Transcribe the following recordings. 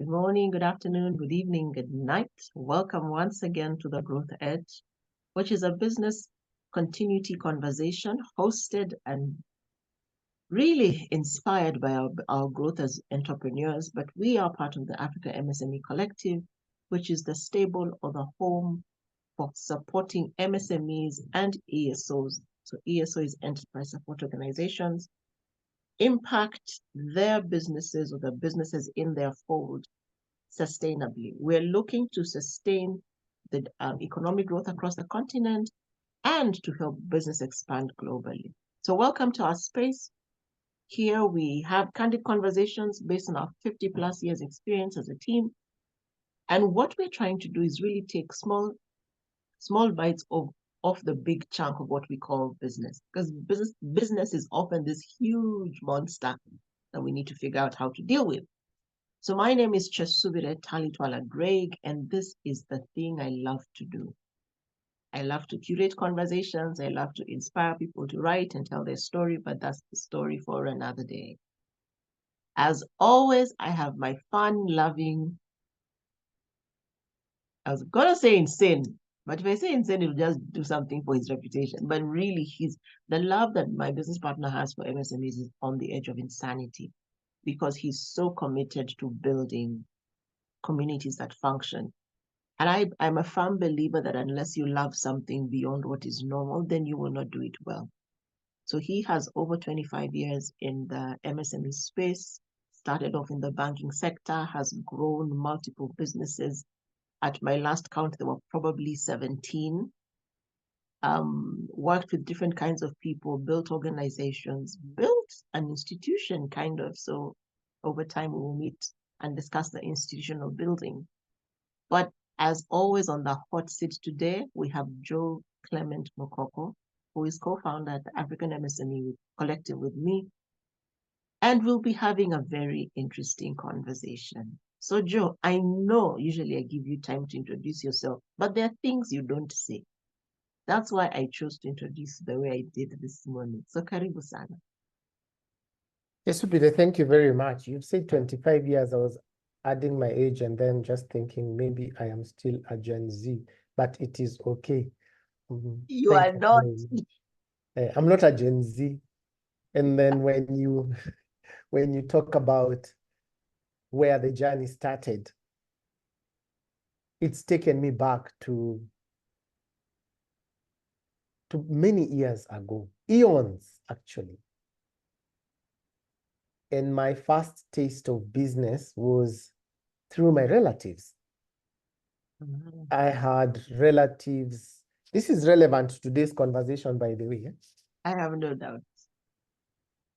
Good morning, good afternoon, good evening, good night. Welcome once again to the Growth Edge, which is a business continuity conversation hosted and really inspired by our growth as entrepreneurs. But we are part of the Africa MSME Collective, which is the stable or the home for supporting MSMEs and ESOs. So ESO is Enterprise Support Organizations, impact their businesses or the businesses in their fold sustainably. We're looking to sustain the economic growth across the continent and to help business expand globally. So welcome to our space. Here we have candid conversations based on our 50 plus years experience as a team. And what we're trying to do is really take small bites of the big chunk of what we call business. Because business is often this huge monster that we need to figure out how to deal with. So my name is Kyesubire Talitwala Greg, and this is the thing I love to do. I love to curate conversations. I love to inspire people to write and tell their story, but that's the story for another day. As always, I have my fun-loving, I was going to say insane, but if I say insane, it'll just do something for his reputation. But really, the love that my business partner has for MSMEs is on the edge of insanity, because he's so committed to building communities that function. And I'm a firm believer that unless you love something beyond what is normal, then you will not do it well. So he has over 25 years in the MSME space, started off in the banking sector, has grown multiple businesses. At my last count, there were probably 17. Worked with different kinds of people, built organizations, built an institution, kind of. So over time, we will meet and discuss the institutional building. But as always, on the hot seat today, we have Joe Mukoko, who is co-founder at the African MSME Collective with me. And we'll be having a very interesting conversation. So Joe, I know usually I give you time to introduce yourself, but there are things you don't say. That's why I chose to introduce the way I did this morning. So karibu sana. Kyesubire, thank you very much. You've said 25 years. I was adding my age and then just thinking maybe I am still a Gen Z, but it is okay. You are not. I'm not a Gen Z. And then when you talk about where the journey started, it's taken me back to many years ago, eons actually. And my first taste of business was through my relatives. I had relatives. This is relevant to today's conversation, by the way. I have no doubt.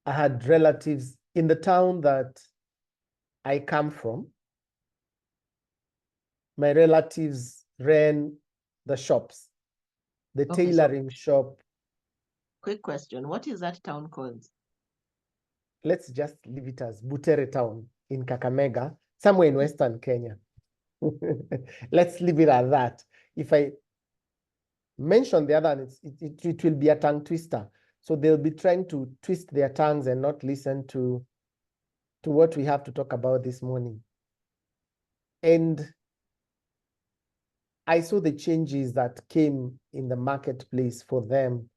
I had relatives in the town that I come from. My relatives ran the shops, the tailoring shop. Quick question. What is that town called? Let's just leave it as Butere town in Kakamega, somewhere in Western Kenya. Let's leave it at that. If I mention the other, it will be a tongue twister. So they'll be trying to twist their tongues and not listen to what we have to talk about this morning. And I saw the changes that came in the marketplace for them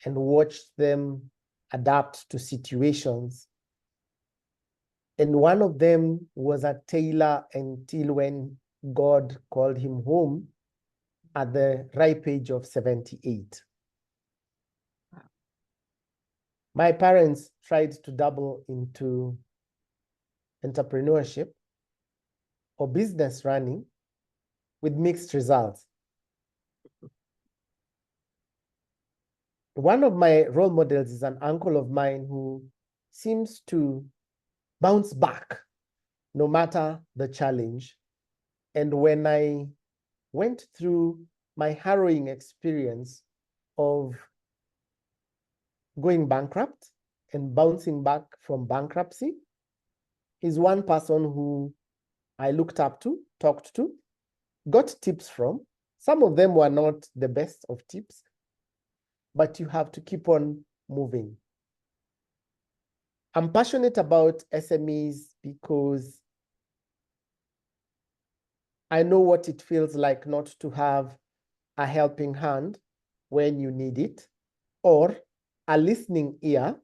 and watched them adapt to situations. And one of them was a tailor until when God called him home at the ripe age of 78. My parents tried to dabble into entrepreneurship or business running with mixed results. One of my role models is an uncle of mine who seems to bounce back no matter the challenge. And when I went through my harrowing experience of going bankrupt and bouncing back from bankruptcy, he's one person who I looked up to, talked to, got tips from. Some of them were not the best of tips, but you have to keep on moving. I'm passionate about SMEs because I know what it feels like not to have a helping hand when you need it, or a listening ear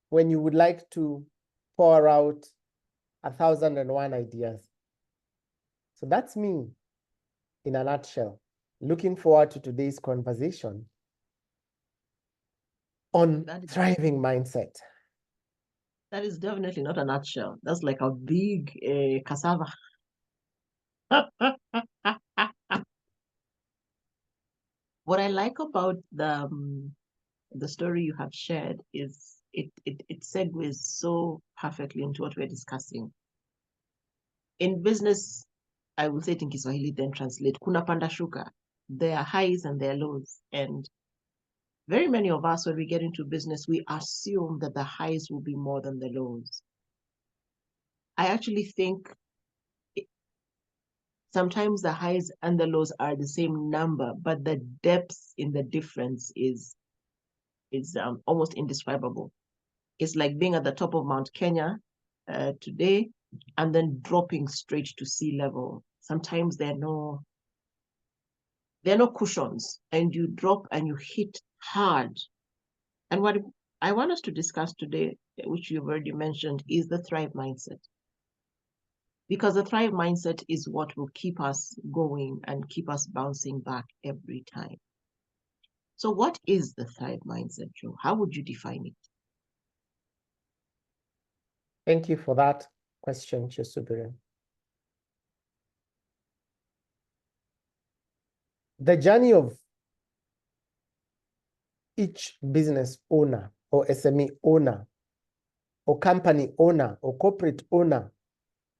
when you would like to pour out 1,001 ideas. So that's me in a nutshell. Looking forward to today's conversation on thriving mindset. That is definitely not a nutshell. That's like a big cassava. What I like about the story you have shared is it segues so perfectly into what we're discussing. In business, I will say it in Kiswahili, then translate. Kuna panda shuka. There are highs and there are lows. And very many of us, when we get into business, we assume that the highs will be more than the lows. I actually think sometimes the highs and the lows are the same number, but the depth in the difference is almost indescribable. It's like being at the top of Mount Kenya today and then dropping straight to sea level. Sometimes there are no cushions, and you drop and you hit hard. And what I want us to discuss today, which you've already mentioned, is the Thrive mindset. Because the Thrive mindset is what will keep us going and keep us bouncing back every time. So what is the Thrive mindset, Joe? How would you define it? Thank you for that question, Kyesubire. The journey of each business owner or SME owner or company owner or corporate owner,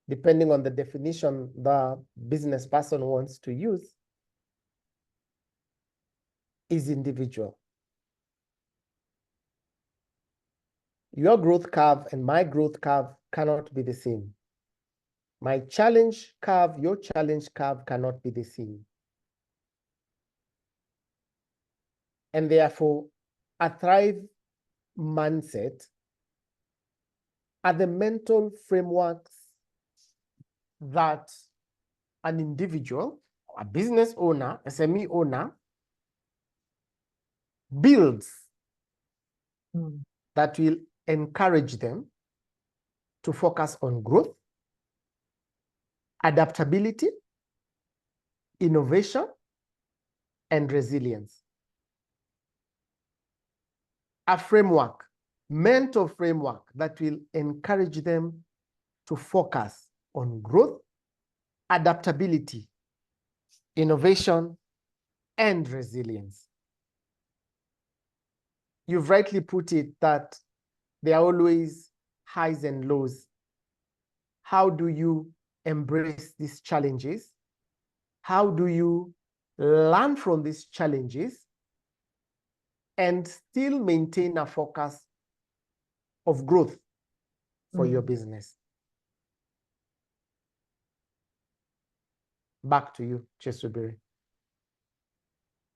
depending on the definition the business person wants to use, is individual. Your growth curve and my growth curve cannot be the same. My challenge curve, your challenge curve cannot be the same. And therefore, a Thrive mindset are the mental frameworks that an individual, a business owner, SME owner, builds that will encourage them to focus on growth, adaptability, innovation, and resilience. A framework, mental framework that will encourage them to focus on growth, adaptability, innovation, and resilience. You've rightly put it that there are always highs and lows. How do you embrace these challenges? How do you learn from these challenges and still maintain a focus of growth for your business? Back to you, Kyesubire.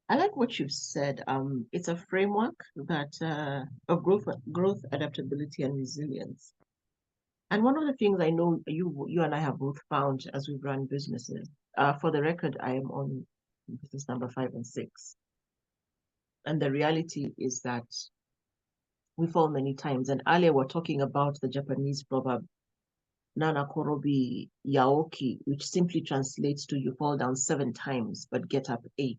I like what you've said. It's a framework that of growth, adaptability, and resilience. And one of the things I know you and I have both found as we've run businesses. For the record, I am on business number 5 and 6, and the reality is that we fall many times. And earlier we're talking about the Japanese proverb Nana Korobi Yaoki, which simply translates to you fall down 7 times but get up 8.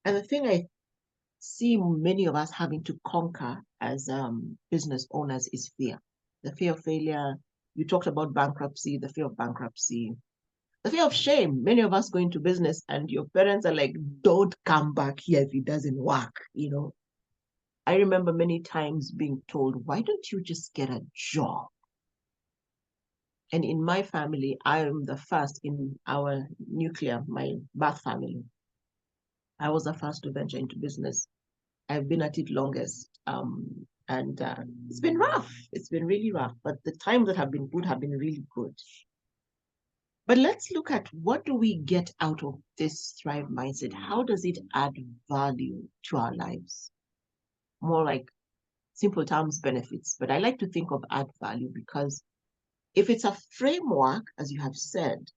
And the thing I see many of us having to conquer as business owners is fear. The fear of failure. You talked about bankruptcy, the fear of bankruptcy, the fear of shame. Many of us go into business and your parents are like, don't come back here if it doesn't work. I remember many times being told, why don't you just get a job? And in my family, I am the first in our nuclear, my birth family. I was the first to venture into business. I've been at it longest. And it's been rough. It's been really rough. But the times that have been good have been really good. But let's look at what do we get out of this Thrive mindset? How does it add value to our lives? More like simple terms, benefits. But I like to think of add value because If it's a framework, as you have said,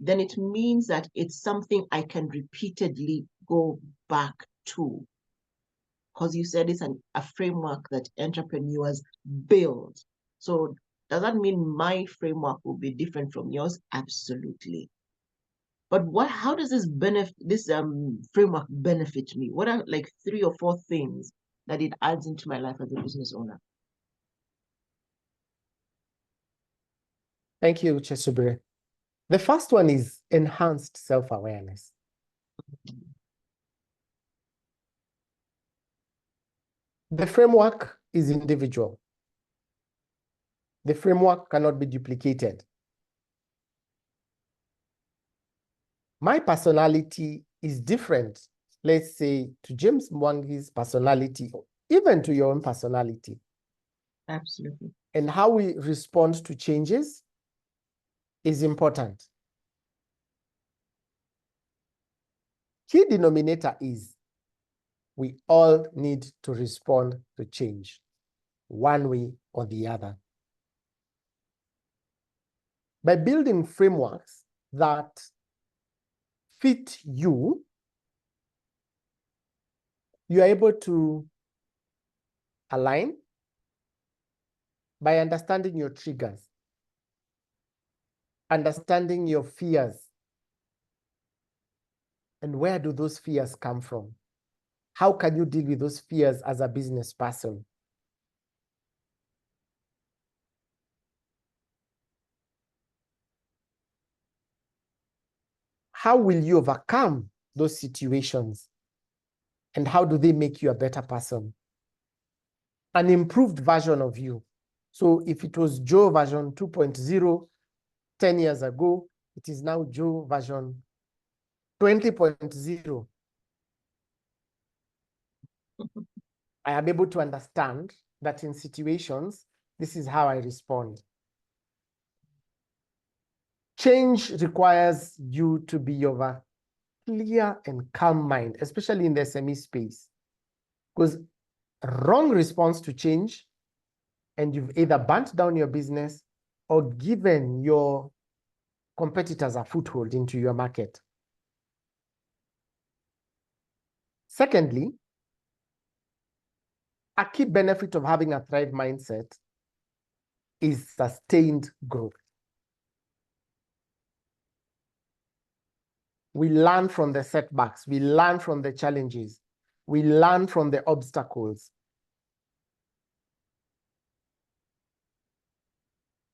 then it means that it's something I can repeatedly go back to. Because you said it's a framework that entrepreneurs build. So does that mean my framework will be different from yours? Absolutely. But how does this framework benefit me? What are like 3 or 4 things that it adds into my life as a business owner? Thank you, Kyesubire. The first one is enhanced self-awareness. The framework is individual. The framework cannot be duplicated. My personality is different, let's say, to James Mwangi's personality, even to your own personality. Absolutely. And how we respond to changes is important. Key denominator is we all need to respond to change one way or the other. By building frameworks that fit you, you are able to align by understanding your triggers, understanding your fears, and where do those fears come from? How can you deal with those fears as a business person? How will you overcome those situations? And how do they make you a better person? An improved version of you. So if it was Joe version 2.0 10 years ago, it is now Joe version 20.0. I am able to understand that in situations, this is how I respond. Change requires you to be of a clear and calm mind, especially in the SME space, because wrong response to change, and you've either burnt down your business or given your competitors a foothold into your market. Secondly, a key benefit of having a Thrive mindset is sustained growth. We learn from the setbacks, we learn from the challenges, we learn from the obstacles.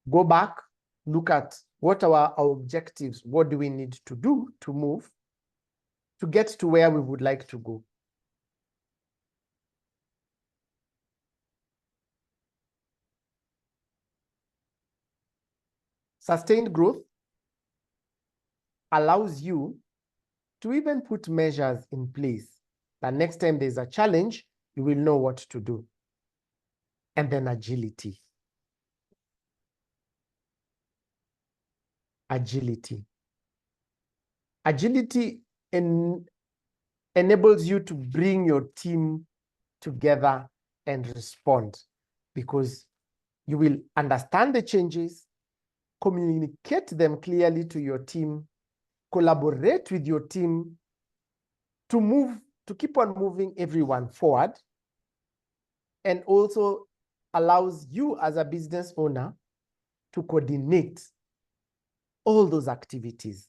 Go back, look at what are our objectives, what do we need to do to move to get to where we would like to go. Sustained growth allows you to even put measures in place that next time there's a challenge, you will know what to do. And then agility. Agility. Agility enables you to bring your team together and respond, because you will understand the changes, communicate them clearly to your team, collaborate with your team to keep on moving everyone forward, and also allows you as a business owner to coordinate all those activities.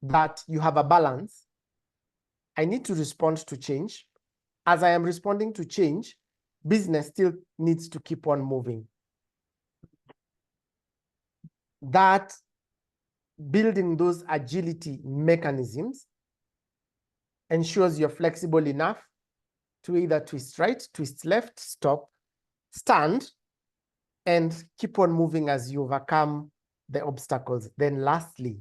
That you have a balance. I need to respond to change. As I am responding to change, business still needs to keep on moving. That building those agility mechanisms ensures you're flexible enough to either twist right, twist left, stop, stand, and keep on moving as you overcome the obstacles. Then lastly,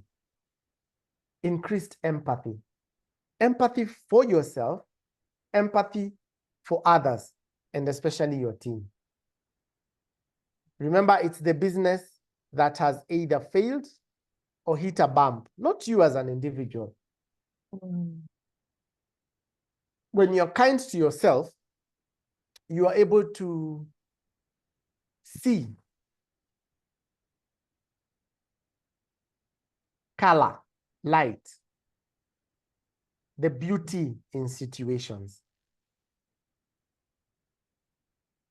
increased empathy. Empathy for yourself, empathy for others, and especially your team. Remember, it's the business that has either failed or hit a bump, not you as an individual. When you're kind to yourself, you are able to see color, light, the beauty in situations.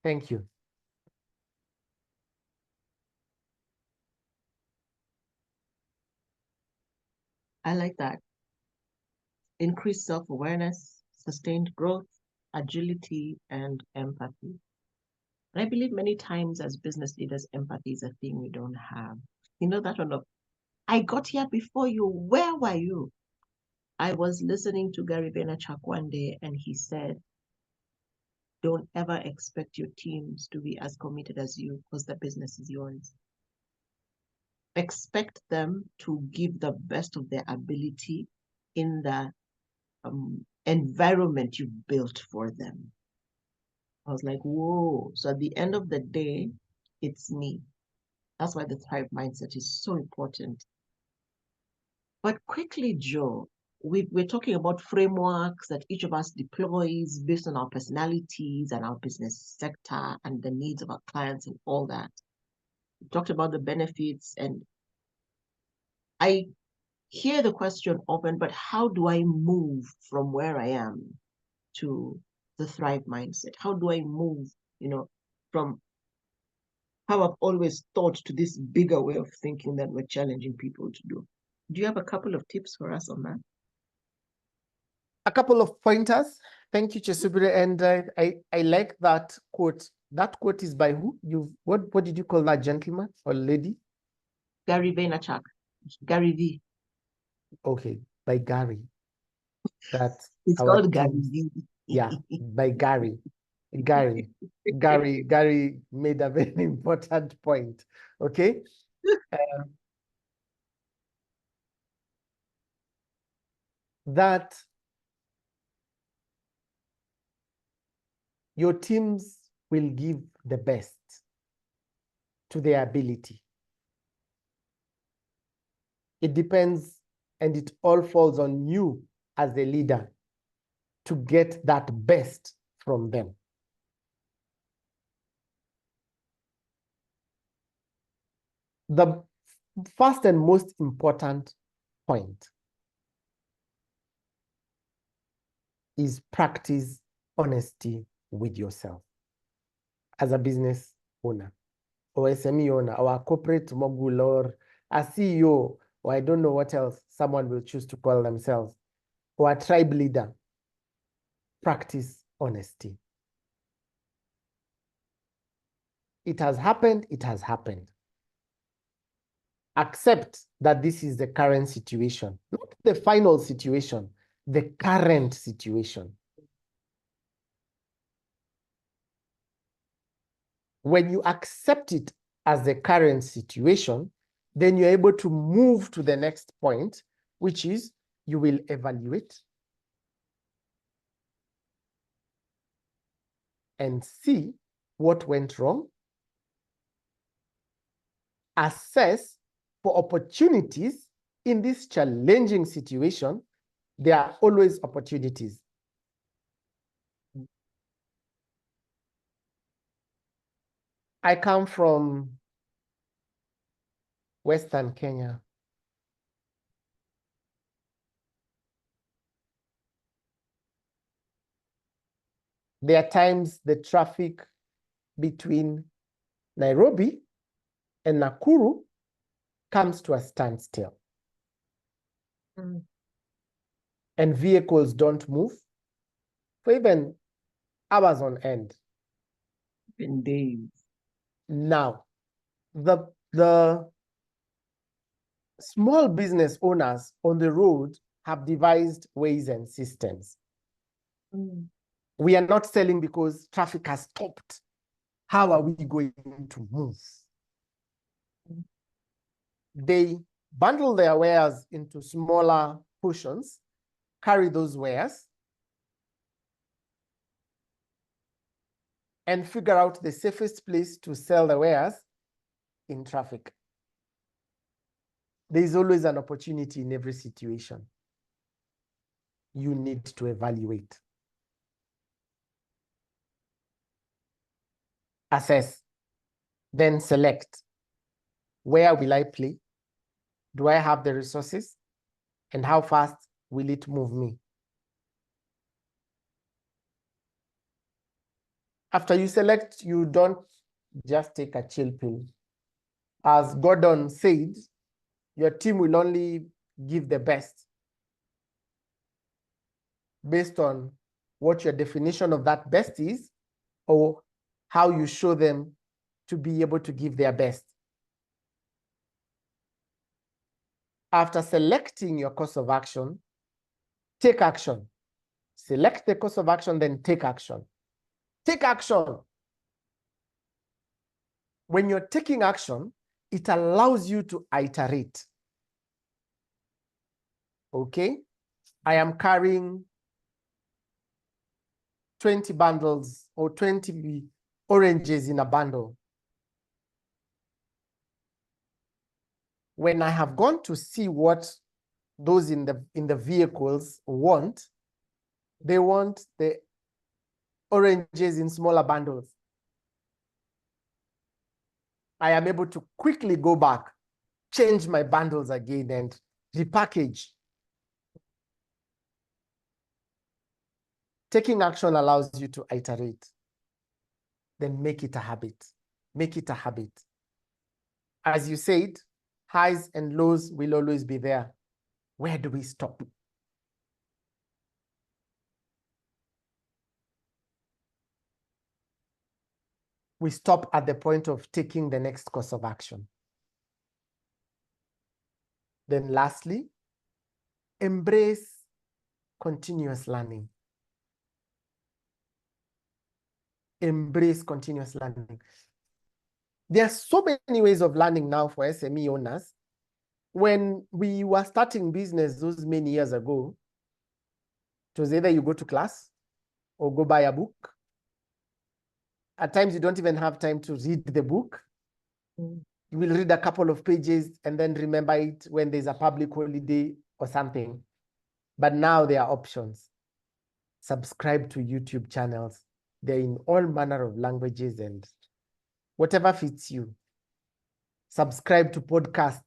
Thank you. I like that. Increased self-awareness, sustained growth, agility, and empathy. And I believe many times as business leaders, empathy is a thing we don't have. You know that one of, I got here before you, where were you? I was listening to Gary Vaynerchuk one day and he said, don't ever expect your teams to be as committed as you because the business is yours. Expect them to give the best of their ability in the environment you've built for them. I was like, whoa. So at the end of the day, it's me. That's why the Thrive mindset is so important. But quickly, Joe, we're talking about frameworks that each of us deploys based on our personalities and our business sector and the needs of our clients and all that. We talked about the benefits, and I hear the question often, but how do I move from where I am to the Thrive mindset? How do I move, from how I've always thought to this bigger way of thinking that we're challenging people to do? Do you have a couple of tips for us on that? A couple of pointers. Thank you, Kyesubire. And I like that quote. That quote is by who? What did you call that gentleman or lady? Gary Vaynerchuk. Gary V. Okay, by Gary. That It's our called Gary teams, V. yeah, by Gary. Gary made a very important point. Okay. That your teams will give the best to their ability. It depends, and it all falls on you as a leader to get that best from them. The first and most important point is practice honesty with yourself as a business owner or SME owner or a corporate mogul or a CEO, or I don't know what else someone will choose to call themselves, or a tribe leader. Practice honesty. It has happened, it has happened. Accept that this is the current situation, not the final situation, the current situation. When you accept it as the current situation, then you're able to move to the next point, which is you will evaluate and see what went wrong, assess for opportunities in this challenging situation. There are always opportunities. I come from Western Kenya. There are times the traffic between Nairobi and Nakuru comes to a standstill. And vehicles don't move for even hours on end. In days. Now, the small business owners on the road have devised ways and systems. We are not selling because traffic has stopped. How are we going to move? They bundle their wares into smaller portions, carry those wares, and figure out the safest place to sell the wares in traffic. There is always an opportunity in every situation. You need to evaluate. Assess, then select. Where will I play? Do I have the resources? And how fast will it move me? After you select, you don't just take a chill pill. As Gordon said, your team will only give the best based on what your definition of that best is, or how you show them to be able to give their best. After selecting your course of action, take action. Select the course of action, then take action. Take action. When you're taking action, it allows you to iterate. Okay, I am carrying 20 bundles or 20 oranges in a bundle. When I have gone to see what those in the vehicles want, they want the oranges in smaller bundles. I am able to quickly go back, change my bundles again, and repackage. Taking action allows you to iterate. Then make it a habit. Make it a habit. As you said, highs and lows will always be there. Where do we stop? We stop at the point of taking the next course of action. Then lastly, embrace continuous learning. Embrace continuous learning. There are so many ways of learning now for SME owners. When we were starting business those many years ago, it was either you go to class or go buy a book. At times, you don't even have time to read the book. You will read a couple of pages and then remember it when there's a public holiday or something. But now there are options. Subscribe to YouTube channels. They're in all manner of languages and whatever fits you. Subscribe to podcasts.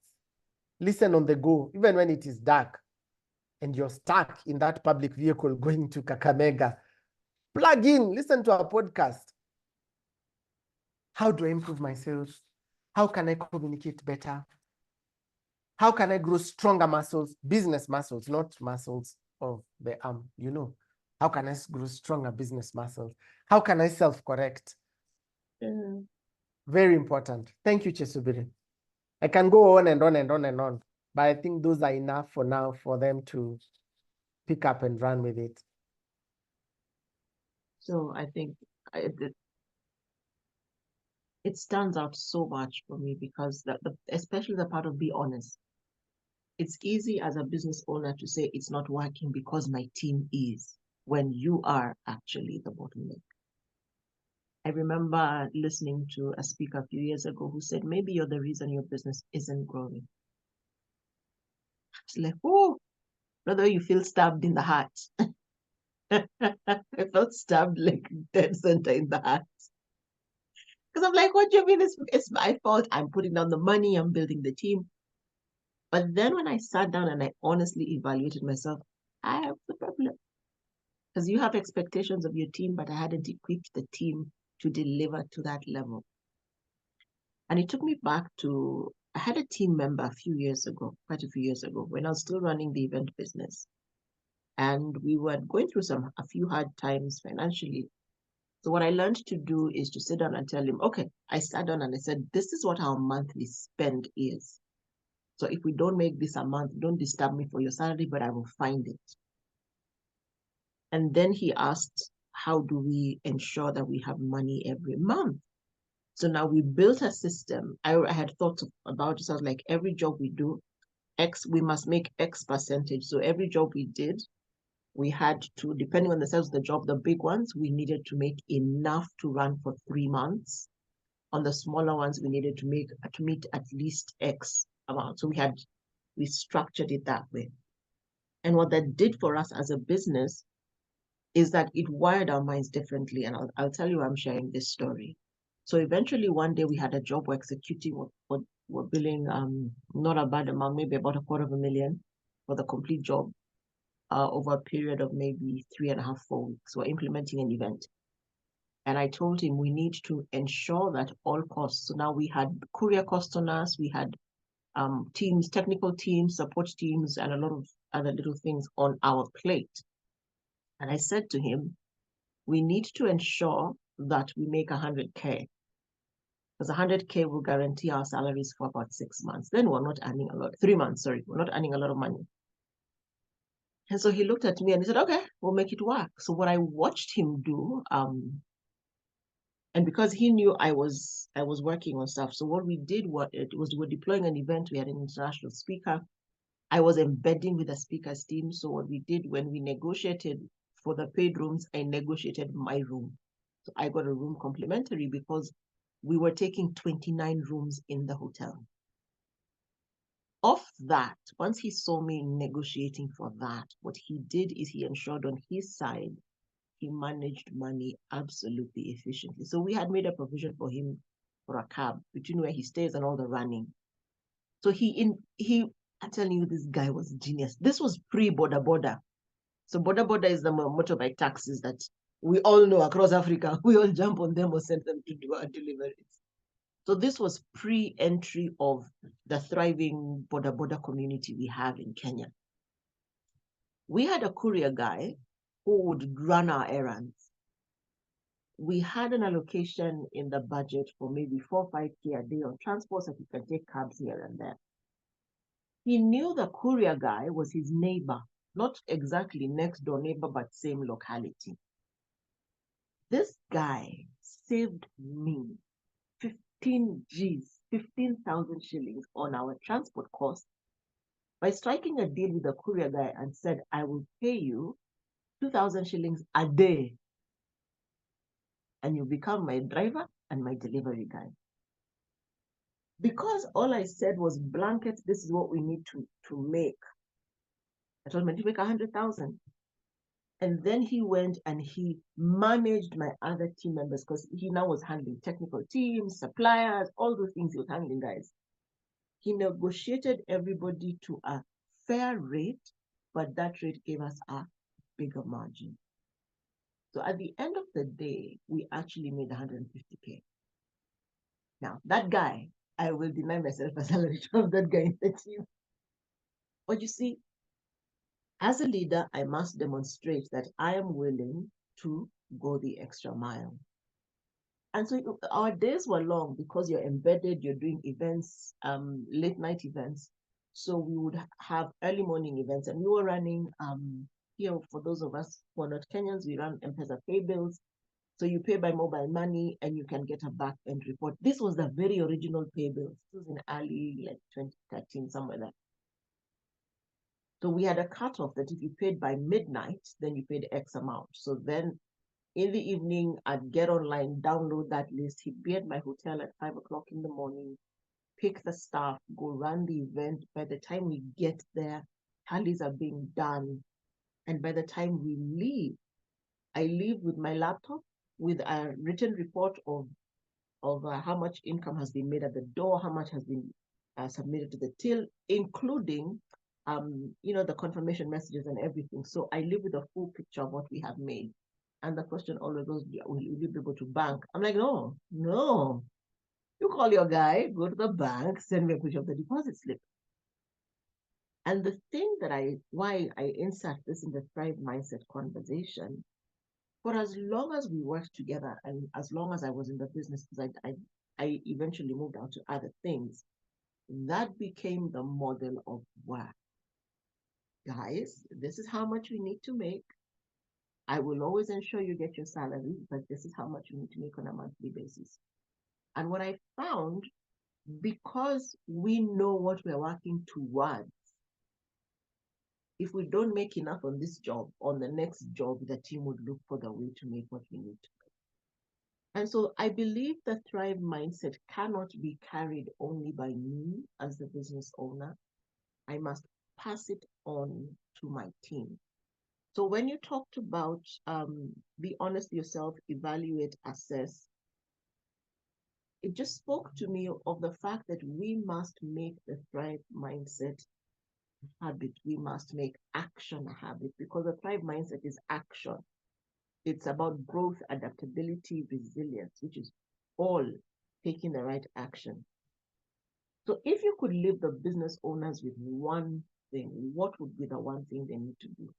Listen on the go, even when it is dark and you're stuck in that public vehicle going to Kakamega. Plug in, listen to a podcast. How do I improve myself? How can I communicate better? How can I grow stronger muscles, business muscles, not muscles of the arm, you know? How can I grow stronger business muscles? How can I self-correct? Very important. Thank you, Kyesubire. I can go on and on and on and on, but I think those are enough for now for them to pick up and run with it. So I think it stands out so much for me because especially the part of be honest. It's easy as a business owner to say it's not working because my team is, when you are actually the bottleneck. I remember listening to a speaker a few years ago who said, maybe you're the reason your business isn't growing. It's like, oh, brother, you feel stabbed in the heart. I felt stabbed like dead center in the heart. Because I'm like, what do you mean it's my fault? I'm putting down the money, I'm building the team. But then when I sat down and I honestly evaluated myself, I have the problem. Because you have expectations of your team, but I hadn't equipped the team to deliver to that level. And it took me back to, I had a team member a few years ago, quite a few years ago, when I was still running the event business. And we were going through a few hard times financially. So what I learned to do is to sit down and tell him, okay, I sat down and I said, this is what our monthly spend is. So if we don't make this a month, don't disturb me for your salary, but I will find it. And then he asked, how do we ensure that we have money every month? So now we built a system. I had thought about it. So I was like, every job we do, X, we must make X percentage. So every job we did, we had to, depending on the size of the job, the big ones, we needed to make enough to run for 3 months. On the smaller ones, we needed to meet at least X amount. So we structured it that way. And what that did for us as a business is that it wired our minds differently. And I'll tell you why I'm sharing this story. So eventually one day we had a job we're executing what were billing not a bad amount, maybe about $250,000 for the complete job over a period of maybe 3.5, 4 weeks. We're implementing an event. And I told him we need to ensure that all costs. So now we had courier cost on us, we had teams, technical teams, support teams, and a lot of other little things on our plate. And I said to him, we need to ensure that we make 100K, because 100K will guarantee our salaries for about 6 months. Then we're not earning a lot, 3 months, sorry, we're not earning a lot of money. And so he looked at me and he said, okay, we'll make it work. So what I watched him do, and because he knew I was working on stuff, so what we did was we were deploying an event. We had an international speaker. I was embedding with the speakers team. So what we did when we negotiated for the paid rooms, I negotiated my room. So I got a room complimentary because we were taking 29 rooms in the hotel. Of that, once he saw me negotiating for that, what he did is he ensured on his side, he managed money absolutely efficiently. So we had made a provision for him for a cab between where he stays and all the running. So I'm telling you, this guy was genius. This was pre-border. So border is the motorbike taxis that we all know across Africa. We all jump on them or send them to do our deliveries. So this was pre-entry of the thriving border community we have in Kenya. We had a courier guy who would run our errands. We had an allocation in the budget for maybe 4 or 5K a day on transport, so he can take cabs here and there. He knew the courier guy was his neighbor, not exactly next door neighbor, but same locality. This guy saved me 15 G's, 15,000 shillings on our transport cost by striking a deal with the courier guy and said, I will pay you 2,000 shillings a day and you become my driver and my delivery guy. Because all I said was blanket, this is what we need to make. I told him to make 100,000. And then he went and he managed my other team members because he now was handling technical teams, suppliers, all those things he was handling, guys. He negotiated everybody to a fair rate, but that rate gave us a bigger margin. So at the end of the day, we actually made 150K. Now, that guy, I will deny myself a salary to have that guy in the team. But you see, as a leader, I must demonstrate that I am willing to go the extra mile. And so our days were long because you're embedded, you're doing events, late night events. So we would have early morning events, and we were running, here for those of us who are not Kenyans, we run M-Pesa pay bills. So you pay by mobile money and you can get a back end report. This was the very original pay bills. This was in early, like 2013, somewhere there. So we had a cutoff that if you paid by midnight, then you paid X amount. So then in the evening, I'd get online, download that list, he'd be at my hotel at 5 o'clock in the morning, pick the staff, go run the event. By the time we get there, tallies are being done. And by the time we leave, I leave with my laptop with a written report of how much income has been made at the door, how much has been submitted to the till, including the confirmation messages and everything. So I live with a full picture of what we have made. And the question always goes, will you be able to bank? I'm like, no. You call your guy, go to the bank, send me a picture of the deposit slip. And the thing why I insert this in the Thrive Mindset conversation, for as long as we worked together and as long as I was in the business, because I eventually moved out to other things, that became the model of work. Guys, this is how much we need to make. I will always ensure you get your salary, but this is how much you need to make on a monthly basis. And what I found, because we know what we're working towards, if we don't make enough on this job, on the next job, the team would look for the way to make what we need to make. And so I believe the Thrive mindset cannot be carried only by me as the business owner. I must pass it on to my team. So when you talked about be honest with yourself, evaluate, assess, it just spoke to me of the fact that we must make the Thrive mindset habit. We must make action a habit, because the Thrive mindset is action. It's about growth, adaptability, resilience, which is all taking the right action. So if you could leave the business owners with one thing, what would be the one thing they need to do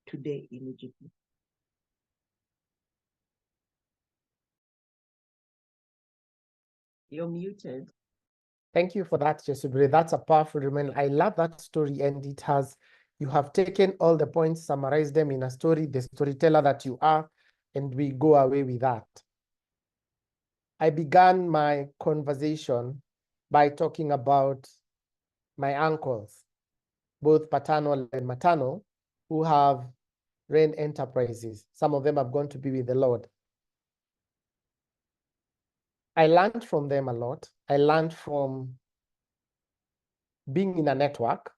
today, immediately? You're muted. Thank you for that, Kyesubire. That's a powerful reminder. I love that story, and you have taken all the points, summarized them in a story, the storyteller that you are, and we go away with that. I began my conversation by talking about my uncles, both paternal and maternal, who have ran enterprises. Some of them have gone to be with the Lord. I learned from them a lot. I learned from being in a network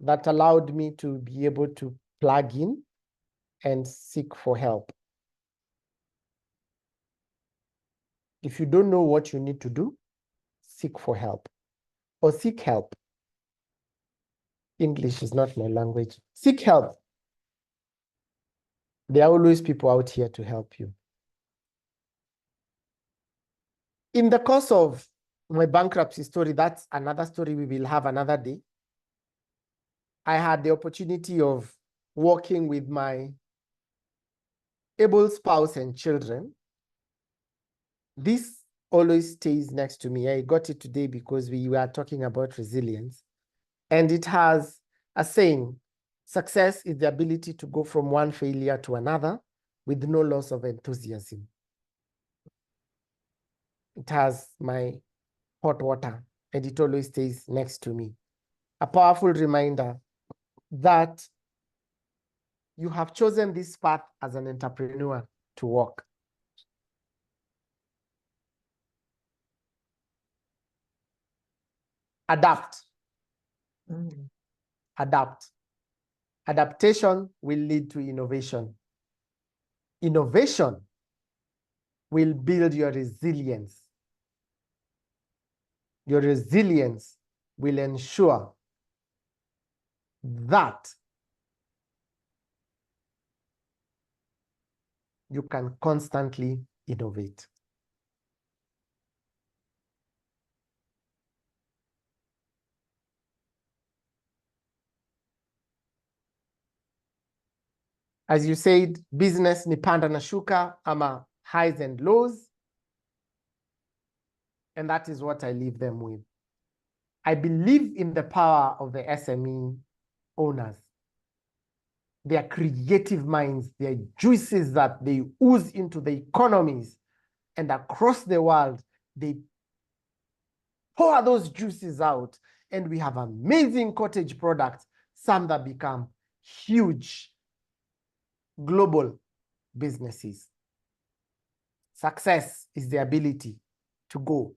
that allowed me to be able to plug in and seek for help. If you don't know what you need to do, seek for help or seek help. English is not my language. Seek help. There are always people out here to help you. In the course of my bankruptcy story, that's another story we will have another day. I had the opportunity of working with my able spouse and children. This always stays next to me. I got it today because we were talking about resilience. And it has a saying, success is the ability to go from one failure to another with no loss of enthusiasm. It has my hot water, and it always stays next to me. A powerful reminder that you have chosen this path as an entrepreneur to walk. Adapt. Adapt. Adaptation will lead to innovation. Innovation will build your resilience. Your resilience will ensure that you can constantly innovate. As you said, business ni panda na shuka, ama highs and lows. And that is what I leave them with. I believe in the power of the SME owners. Their creative minds, their juices that they ooze into the economies and across the world, they pour those juices out, and we have amazing cottage products, some that become huge global businesses. Success is the ability to go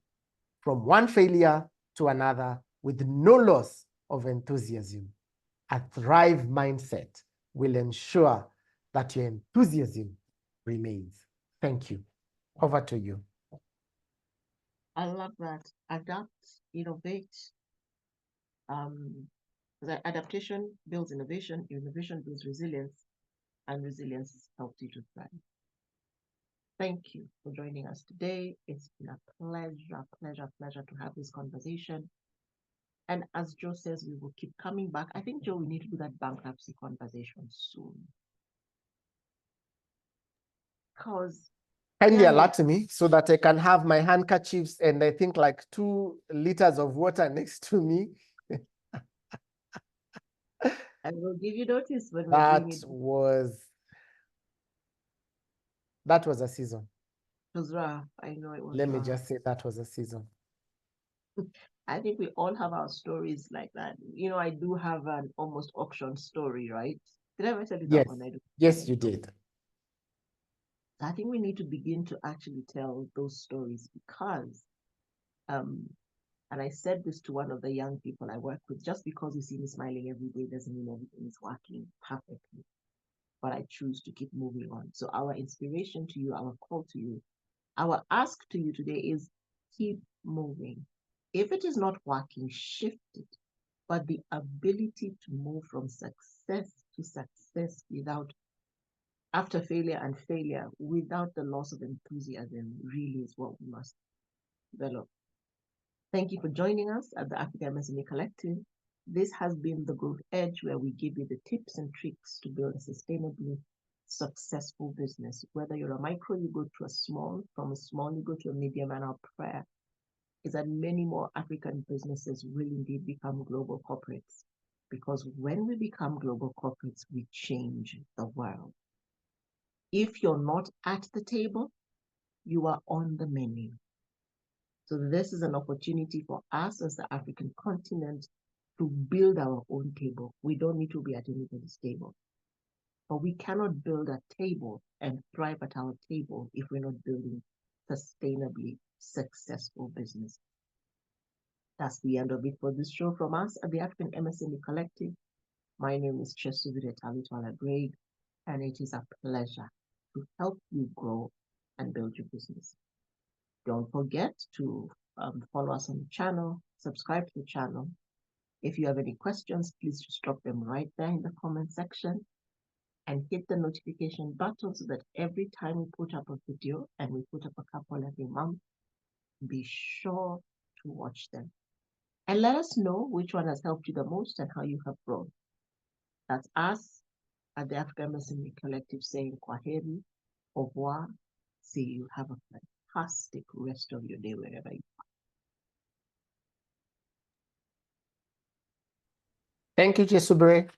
from one failure to another with no loss of enthusiasm. A Thrive mindset will ensure that your enthusiasm remains. Thank you. Over to you. I love that. Adapt, innovate. The adaptation builds innovation, innovation builds resilience, and resilience helps you to thrive. Thank you for joining us today. It's been a pleasure to have this conversation. And as Joe says, we will keep coming back. I think, Joe, we need to do that bankruptcy conversation soon. Because kindly alert me so that I can have my handkerchiefs and I think like 2 liters of water next to me. I will give you notice when we bring it. That was a season. It was rough. I know it was Let rough. me just say that was a season. I think we all have our stories like that. You know, I do have an almost auction story, right? Did I ever tell you that one? I do. Yes, you did. I think we need to begin to actually tell those stories because, and I said this to one of the young people I work with, just because you see me smiling every day doesn't mean everything is working perfectly, but I choose to keep moving on. So our inspiration to you, our call to you, Our ask to you today is keep moving. If it is not working, shift it. But the ability to move from success to success without, after failure and failure, without the loss of enthusiasm really is what we must develop. Thank you for joining us at the Africa MSME Collective. This has been the Growth Edge, where we give you the tips and tricks to build a sustainably successful business. Whether you're a micro, you go to a small, from a small, you go to a medium, and our prayer is that many more African businesses will indeed become global corporates. Because when we become global corporates, we change the world. If you're not at the table, you are on the menu. So this is an opportunity for us as the African continent to build our own table. We don't need to be at anybody's table. But we cannot build a table and thrive at our table if we're not building sustainably successful business. That's the end of it for this show from us at the African MSME Collective. My name is Kyesubire Greg, and it is a pleasure to help you grow and build your business. Don't forget to follow us on the channel, subscribe to the channel. If you have any questions, please just drop them right there in the comment section and hit the notification button so that every time we put up a video, and we put up a couple every month, be sure to watch them. And let us know which one has helped you the most and how you have grown. That's us at the African MSME Collective saying kwaheri, au revoir, see you, have a fantastic rest of your day wherever you are. Thank you, Kyesubire.